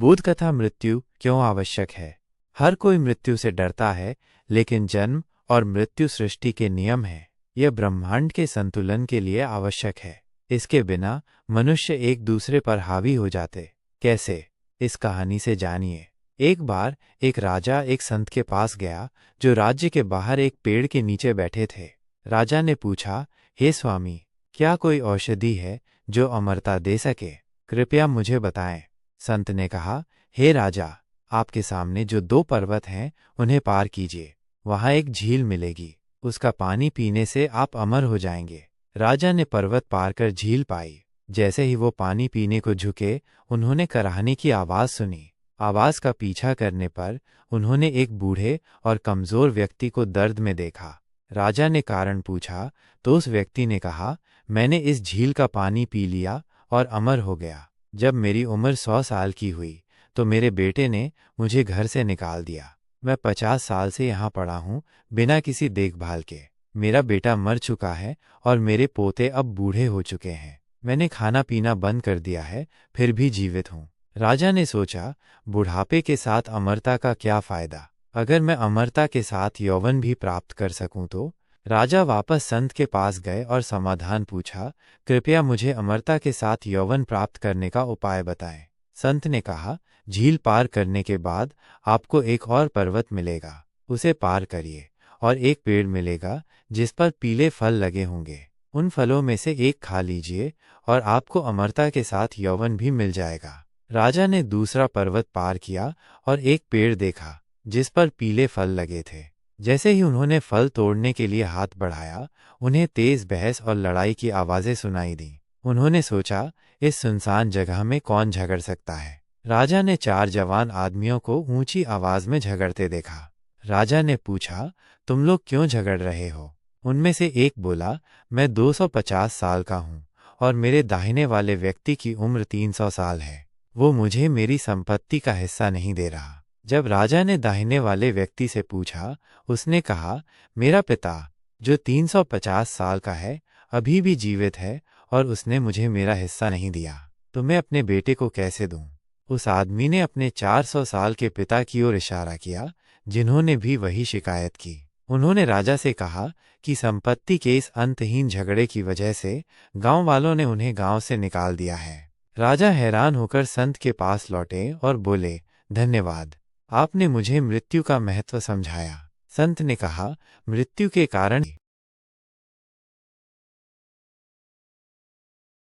बोध कथा मृत्यु क्यों आवश्यक है। हर कोई मृत्यु से डरता है, लेकिन जन्म और मृत्यु सृष्टि के नियम है। यह ब्रह्मांड के संतुलन के लिए आवश्यक है। इसके बिना मनुष्य एक दूसरे पर हावी हो जाते। कैसे, इस कहानी से जानिए। एक बार एक राजा एक संत के पास गया, जो राज्य के बाहर एक पेड़ के नीचे बैठे थे। राजा ने पूछा, हे स्वामी, क्या कोई औषधि है जो अमरता दे सके? कृपया मुझे बताएं। संत ने कहा, हे राजा, आपके सामने जो 2 पर्वत हैं उन्हें पार कीजिए। वहां एक झील मिलेगी, उसका पानी पीने से आप अमर हो जाएंगे। राजा ने पर्वत पार कर झील पाई। जैसे ही वो पानी पीने को झुके, उन्होंने कराहने की आवाज़ सुनी। आवाज़ का पीछा करने पर उन्होंने एक बूढ़े और कमज़ोर व्यक्ति को दर्द में देखा। राजा ने कारण पूछा तो उस व्यक्ति ने कहा, मैंने इस झील का पानी पी लिया और अमर हो गया। जब मेरी उम्र 100 साल की हुई तो मेरे बेटे ने मुझे घर से निकाल दिया। मैं 50 साल से यहाँ पड़ा हूँ, बिना किसी देखभाल के। मेरा बेटा मर चुका है और मेरे पोते अब बूढ़े हो चुके हैं। मैंने खाना पीना बंद कर दिया है, फिर भी जीवित हूँ। राजा ने सोचा, बुढ़ापे के साथ अमरता का क्या फ़ायदा? अगर मैं अमरता के साथ यौवन भी प्राप्त कर सकूं तो? राजा वापस संत के पास गए और समाधान पूछा, कृपया मुझे अमरता के साथ यौवन प्राप्त करने का उपाय बताएं। संत ने कहा, झील पार करने के बाद आपको एक और पर्वत मिलेगा, उसे पार करिए और एक पेड़ मिलेगा जिस पर पीले फल लगे होंगे। उन फलों में से एक खा लीजिए और आपको अमरता के साथ यौवन भी मिल जाएगा। राजा ने दूसरा पर्वत पार किया और एक पेड़ देखा जिस पर पीले फल लगे थे। जैसे ही उन्होंने फल तोड़ने के लिए हाथ बढ़ाया, उन्हें तेज बहस और लड़ाई की आवाज़ें सुनाई दी। उन्होंने सोचा, इस सुनसान जगह में कौन झगड़ सकता है। राजा ने 4 जवान आदमियों को ऊंची आवाज़ में झगड़ते देखा। राजा ने पूछा, तुम लोग क्यों झगड़ रहे हो? उनमें से एक बोला, मैं 250 साल का हूँ और मेरे दाहिने वाले व्यक्ति की उम्र 300 साल है। वो मुझे मेरी संपत्ति का हिस्सा नहीं दे रहा। जब राजा ने दाहिने वाले व्यक्ति से पूछा, उसने कहा, मेरा पिता जो 350 साल का है अभी भी जीवित है और उसने मुझे मेरा हिस्सा नहीं दिया, तो मैं अपने बेटे को कैसे दूं? उस आदमी ने अपने 400 साल के पिता की ओर इशारा किया, जिन्होंने भी वही शिकायत की। उन्होंने राजा से कहा कि संपत्ति के इस अंतहीन झगड़े की वजह से गांव वालों ने उन्हें गांव से निकाल दिया है। राजा हैरान होकर संत के पास लौटे और बोले, धन्यवाद, आपने मुझे मृत्यु का महत्व समझाया। संत ने कहा, मृत्यु के कारण